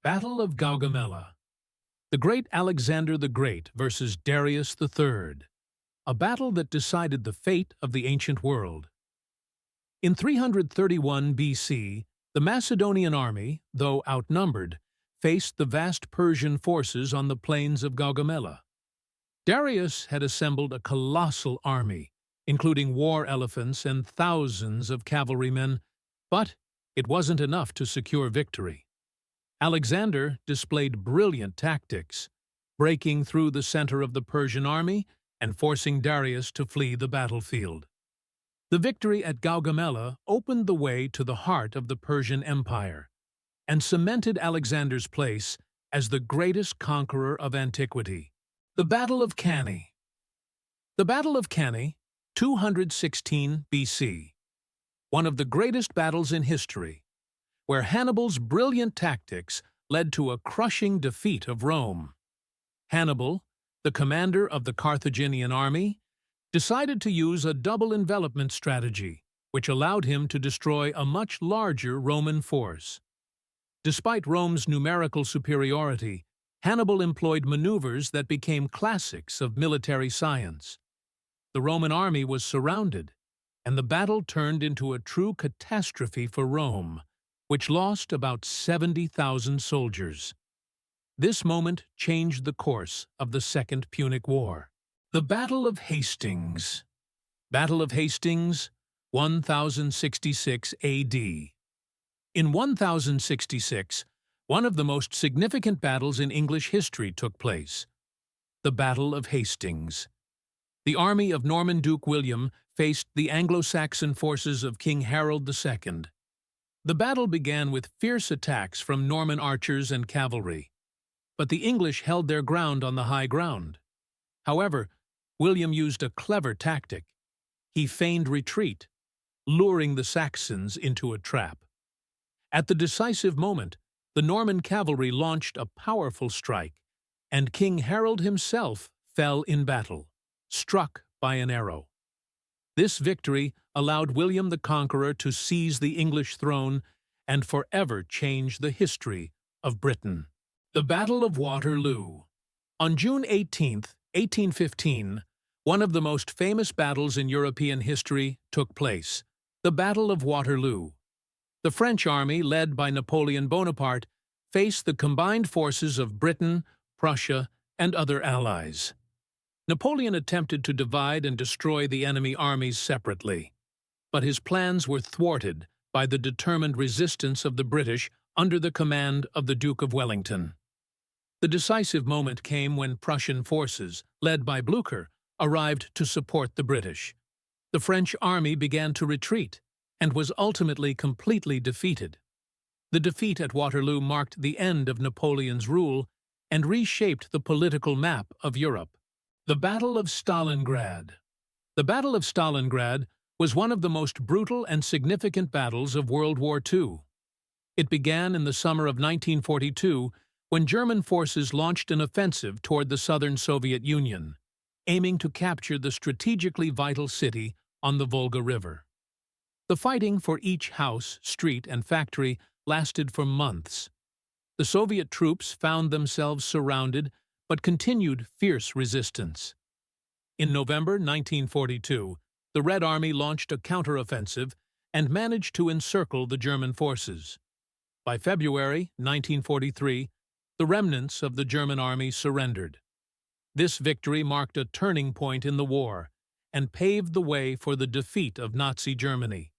Battle of Gaugamela. The great Alexander the Great versus Darius III. A battle that decided the fate of the ancient world. In 331 BC, the Macedonian army, though outnumbered, faced the vast Persian forces on the plains of Gaugamela. Darius had assembled a colossal army, including war elephants and thousands of cavalrymen, but it wasn't enough to secure victory. Alexander displayed brilliant tactics, breaking through the center of the Persian army and forcing Darius to flee the battlefield. The victory at Gaugamela opened the way to the heart of the Persian Empire and cemented Alexander's place as the greatest conqueror of antiquity. The Battle of Cannae. The Battle of Cannae, 216 BC. One of the greatest battles in history, where Hannibal's brilliant tactics led to a crushing defeat of Rome. Hannibal, the commander of the Carthaginian army, decided to use a double envelopment strategy, which allowed him to destroy a much larger Roman force. Despite Rome's numerical superiority, Hannibal employed maneuvers that became classics of military science. The Roman army was surrounded, and the battle turned into a true catastrophe for Rome, which lost about 70,000 soldiers. This moment changed the course of the Second Punic War. The Battle of Hastings. Battle of Hastings, 1066 AD. In 1066, one of the most significant battles in English history took place. The Battle of Hastings. The army of Norman Duke William faced the Anglo-Saxon forces of King Harold II. The battle began with fierce attacks from Norman archers and cavalry, but the English held their ground on the high ground. However, William used a clever tactic. He feigned retreat, luring the Saxons into a trap. At the decisive moment, the Norman cavalry launched a powerful strike, and King Harold himself fell in battle, struck by an arrow. This victory allowed William the Conqueror to seize the English throne and forever change the history of Britain. The Battle of Waterloo. On June 18, 1815, one of the most famous battles in European history took place, the Battle of Waterloo. The French army, led by Napoleon Bonaparte, faced the combined forces of Britain, Prussia, and other allies. Napoleon attempted to divide and destroy the enemy armies separately, but his plans were thwarted by the determined resistance of the British under the command of the Duke of Wellington. The decisive moment came when Prussian forces, led by Blücher, arrived to support the British. The French army began to retreat and was ultimately completely defeated. The defeat at Waterloo marked the end of Napoleon's rule and reshaped the political map of Europe. The Battle of Stalingrad. The Battle of Stalingrad was one of the most brutal and significant battles of World War II. It began in the summer of 1942 when German forces launched an offensive toward the southern Soviet Union, aiming to capture the strategically vital city on the Volga River. The fighting for each house, street, and factory lasted for months. The Soviet troops found themselves surrounded but continued fierce resistance. In November 1942, the Red Army launched a counteroffensive and managed to encircle the German forces. By February 1943, the remnants of the German army surrendered. This victory marked a turning point in the war and paved the way for the defeat of Nazi Germany.